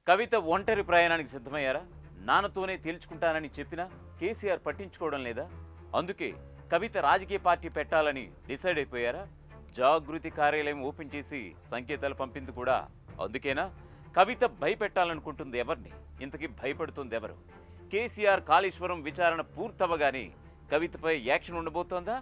కవిత ఒంటరి ప్రయాణానికి సిద్ధమయ్యారా? నాన్నతోనే తేల్చుకుంటానని చెప్పినా కేసీఆర్ పట్టించుకోవడం లేదా? అందుకే కవిత రాజకీయ పార్టీ పెట్టాలని డిసైడ్ అయిపోయారా? జాగృతి కార్యాలయం ఓపెన్ చేసి సంకేతాలు పంపింది కూడా అందుకేనా? కవిత భయపెట్టాలనుకుంటుంది ఎవరిని? ఇంతకీ భయపడుతుంది ఎవరు? కేసీఆర్ కాళేశ్వరం విచారణ పూర్తవగానే కవితపై యాక్షన్ ఉండబోతోందా?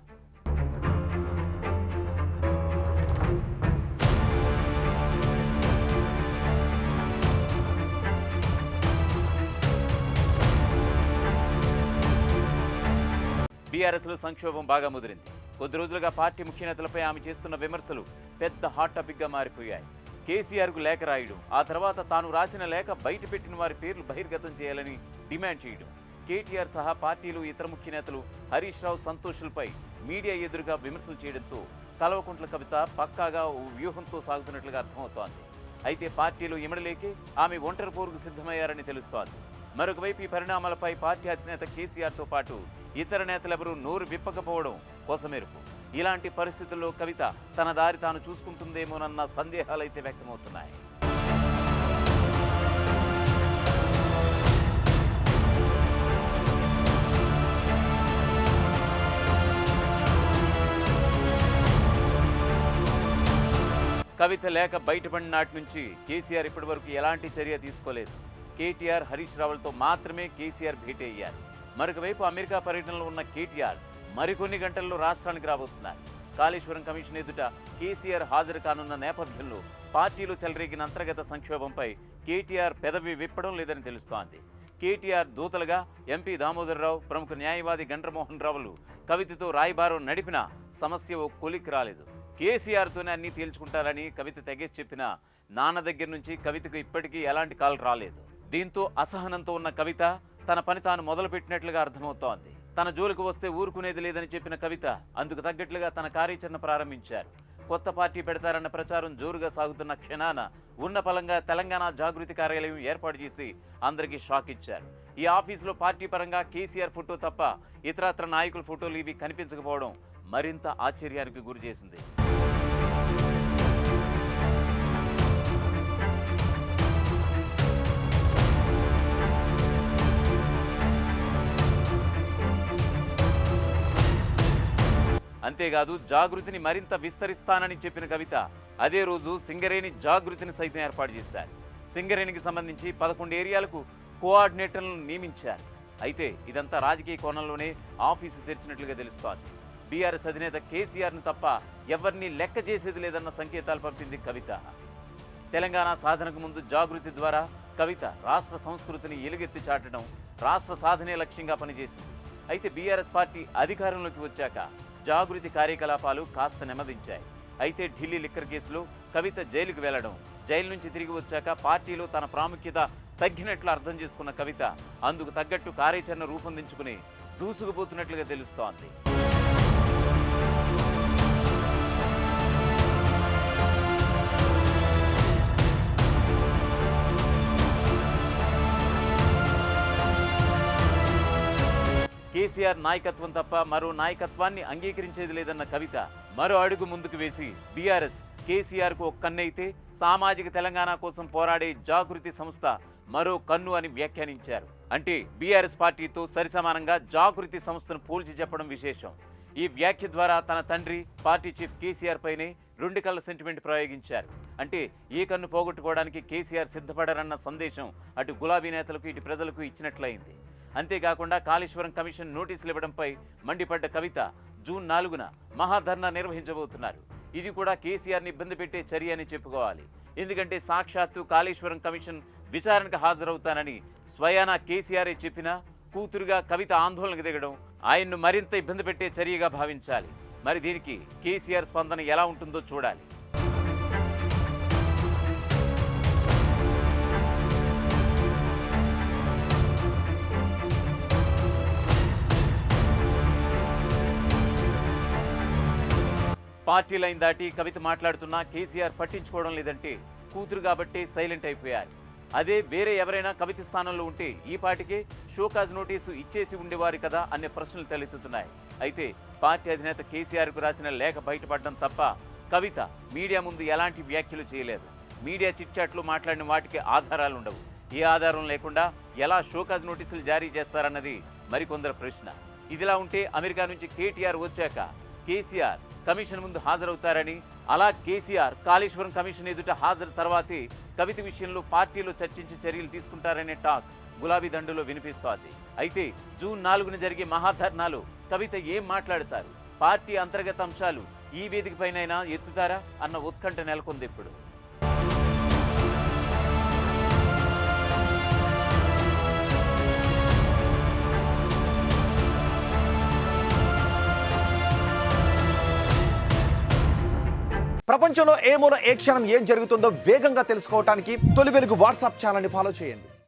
బీఆర్ఎస్లో సంక్షోభం బాగా ముదిరింది. కొద్ది రోజులుగా పార్టీ ముఖ్య నేతలపై ఆమె చేస్తున్న విమర్శలు పెద్ద హాట్ టాపిక్గా మారిపోయాయి. కేసీఆర్కు లేఖ రాయడం, ఆ తర్వాత తాను రాసిన లేఖ బయటపెట్టిన వారి పేర్లు బహిర్గతం చేయాలని డిమాండ్ చేయడం, కేటీఆర్ సహా పార్టీలు ఇతర ముఖ్య నేతలు హరీష్ రావు, సంతోష్లపై మీడియా ఎదురుగా విమర్శలు చేయడంతో కల్వకుంట్ల కవిత పక్కాగా ఓ వ్యూహంతో సాగుతున్నట్లుగా అర్థమవుతోంది. అయితే పార్టీలు ఇమడలేకే ఆమె ఒంటరి పోరుకు సిద్ధమయ్యారని తెలుస్తోంది. మరొకవైపు ఈ పరిణామాలపై పార్టీ అధినేత కేసీఆర్తో పాటు ఇతర నేతలెవరూ నోరు విప్పకపోవడం కోసమేరుపు. ఇలాంటి పరిస్థితుల్లో కవిత తన దారి తాను చూసుకుంటుందేమోనన్న సందేహాలైతే వ్యక్తమవుతున్నాయి. కవిత లేఖ బయటపడిన నాటి నుంచి కేసీఆర్ ఇప్పటి వరకు ఎలాంటి చర్య తీసుకోలేదు. కేటీఆర్, హరీష్ రావులతో మాత్రమే కేసీఆర్ భేటీ అయ్యారు. మరొకవైపు అమెరికా పర్యటనలో ఉన్న కేటీఆర్ మరికొన్ని గంటల్లో రాష్ట్రానికి రాబోతున్నారు. కాళేశ్వరం కమిషన్ ఎదుట కేసీఆర్ హాజరు కానున్న నేపథ్యంలో పార్టీలో చెలరేగిన అంతర్గత సంక్షోభంపై కేటీఆర్ పెదవి విప్పడం లేదని తెలుస్తోంది. కేటీఆర్ దూతలుగా ఎంపీ దామోదర్ రావు, ప్రముఖ న్యాయవాది గండ్రమోహన్ రావులు కవితతో రాయబారం నడిపినా సమస్య ఓ కొలిక్కి రాలేదు. కేసీఆర్తోనే అన్నీ తేల్చుకుంటారని కవిత తెగేసి చెప్పినా నాన్న దగ్గర నుంచి కవితకు ఇప్పటికీ ఎలాంటి కాల్ రాలేదు. దీంతో అసహనంతో ఉన్న కవిత తన పని తాను మొదలుపెట్టినట్లుగా అర్థమవుతోంది. తన జోలికి వస్తే ఊరుకునేది లేదని చెప్పిన కవిత అందుకు తగ్గట్లుగా తన కార్యాచరణ ప్రారంభించారు. కొత్త పార్టీ పెడతారన్న ప్రచారం జోరుగా సాగుతున్న క్షణాన ఉన్న పలంగా తెలంగాణ జాగృతి కార్యాలయం ఏర్పాటు చేసి అందరికీ షాక్ ఇచ్చారు. ఈ ఆఫీసులో పార్టీ పరంగా కేసీఆర్ ఫోటో తప్ప ఇతరత్ర నాయకుల ఫోటోలు ఇవి కనిపించకపోవడం మరింత ఆశ్చర్యానికి గురి చేసింది. అంతేకాదు జాగృతిని మరింత విస్తరిస్తానని చెప్పిన కవిత అదే రోజు సింగరేణి జాగృతిని సైతం ఏర్పాటు చేశారు. సింగరేణికి సంబంధించి 11 ఏరియాలకు కోఆర్డినేటర్లను నియమించారు. అయితే ఇదంతా రాజకీయ కోణంలోనే ఆఫీసు తెరిచినట్లుగా తెలుస్తోంది. బీఆర్ఎస్ అధినేత కేసీఆర్ను తప్ప ఎవరిని లెక్క చేసేది లేదన్న సంకేతాలు పంపింది కవిత. తెలంగాణ సాధనకు ముందు జాగృతి ద్వారా కవిత రాష్ట్ర సంస్కృతిని ఎలుగెత్తి చాటడం, రాష్ట్ర సాధనే లక్ష్యంగా పనిచేసింది. అయితే బీఆర్ఎస్ పార్టీ అధికారంలోకి వచ్చాక జాగృతి కార్యకలాపాలు కాస్త నెమ్మదించాయి. అయితే ఢిల్లీ లిక్కర్ కేసులో కవిత జైలుకు వెళ్లడం, జైలు నుంచి తిరిగి వచ్చాక పార్టీలో తన ప్రాముఖ్యత తగ్గినట్లు అర్థం చేసుకున్న కవిత అందుకు తగ్గట్టు కార్యాచరణ రూపొందించుకుని దూసుకుపోతున్నట్లుగా తెలుస్తోంది. కేసీఆర్ నాయకత్వం తప్ప మరో నాయకత్వాన్ని అంగీకరించేది లేదన్న కవిత మరో అడుగు ముందుకు వేసి బీఆర్ఎస్ కేసీఆర్కు ఒక కన్నైతే సామాజిక తెలంగాణ కోసం పోరాడే జాగృతి సంస్థ మరో కన్ను అని వ్యాఖ్యానించారు. అంటే బీఆర్ఎస్ పార్టీతో సరిసమానంగా జాగృతి సంస్థను పోల్చి చెప్పడం విశేషం. ఈ వ్యాఖ్య ద్వారా తన తండ్రి పార్టీ చీఫ్ కేసీఆర్ పైనే 2 కళ్ళ సెంటిమెంట్ ప్రయోగించారు. అంటే ఈ కన్ను పోగొట్టుకోవడానికి కేసీఆర్ సిద్ధపడారన్న సందేశం అటు గులాబీ నేతలకు ఇటు ప్రజలకు ఇచ్చినట్లయింది. అంతేకాకుండా కాళేశ్వరం కమిషన్ నోటీసులు ఇవ్వడంపై మండిపడ్డ కవిత జూన్ 4న మహాధర్నా నిర్వహించబోతున్నారు. ఇది కూడా కేసీఆర్ని ఇబ్బంది పెట్టే చర్య అని చెప్పుకోవాలి. ఎందుకంటే సాక్షాత్తు కాళేశ్వరం కమిషన్ విచారణకు హాజరవుతానని స్వయానా కేసీఆరే చెప్పినా కూతురుగా కవిత ఆందోళనకు దిగడం ఆయన్ను మరింత ఇబ్బంది పెట్టే చర్యగా భావించాలి. మరి దీనికి కేసీఆర్ స్పందన ఎలా ఉంటుందో చూడాలి. పార్టీ లైన్ దాటి కవిత మాట్లాడుతున్నా కేసీఆర్ పట్టించుకోవడం లేదంటే కూతురు కాబట్టి సైలెంట్ అయిపోయారు. అదే వేరే ఎవరైనా కవిత స్థానంలో ఉంటే ఈ పార్టీకే షోకాజ్ నోటీసు ఇచ్చేసి ఉండేవారు కదా అనే ప్రశ్నలు తలెత్తుతున్నాయి. అయితే పార్టీ అధినేత కేసీఆర్కు రాసిన లేఖ బయటపడడం తప్ప కవిత మీడియా ముందు ఎలాంటి వ్యాఖ్యలు చేయలేదు. మీడియా చిట్చాట్లు మాట్లాడిన వాటికి ఆధారాలు ఉండవు. ఏ ఆధారం లేకుండా ఎలా షోకాజ్ నోటీసులు జారీ చేస్తారన్నది మరికొందరు ప్రశ్న. ఇదిలా ఉంటే అమెరికా నుంచి కేటీఆర్ వచ్చాక కేసీఆర్ కమిషన్ ముందు హాజరవుతారని, అలా కేసీఆర్ కాళేశ్వరం కమిషన్ ఎదుట హాజరు తర్వాతే కవిత విషయంలో పార్టీలో చర్చించి చర్యలు తీసుకుంటారనే టాక్ గులాబీ దండులో వినిపిస్తోంది. అయితే జూన్ 4న జరిగే మహాధర్నాలో కవిత ఏం మాట్లాడతారు, పార్టీ అంతర్గత అంశాలు ఈ వేదికపైనైనా ఎత్తుతారా అన్న ఉత్కంఠ నెలకొంది ఇప్పుడు. ప్రపంచంలో ఏ మూల ఏ క్షణం ఏం జరుగుతుందో వేగంగా తెలుసుకోవడానికి తొలి వెలుగు వాట్సాప్ ఛానల్ని ఫాలో చేయండి.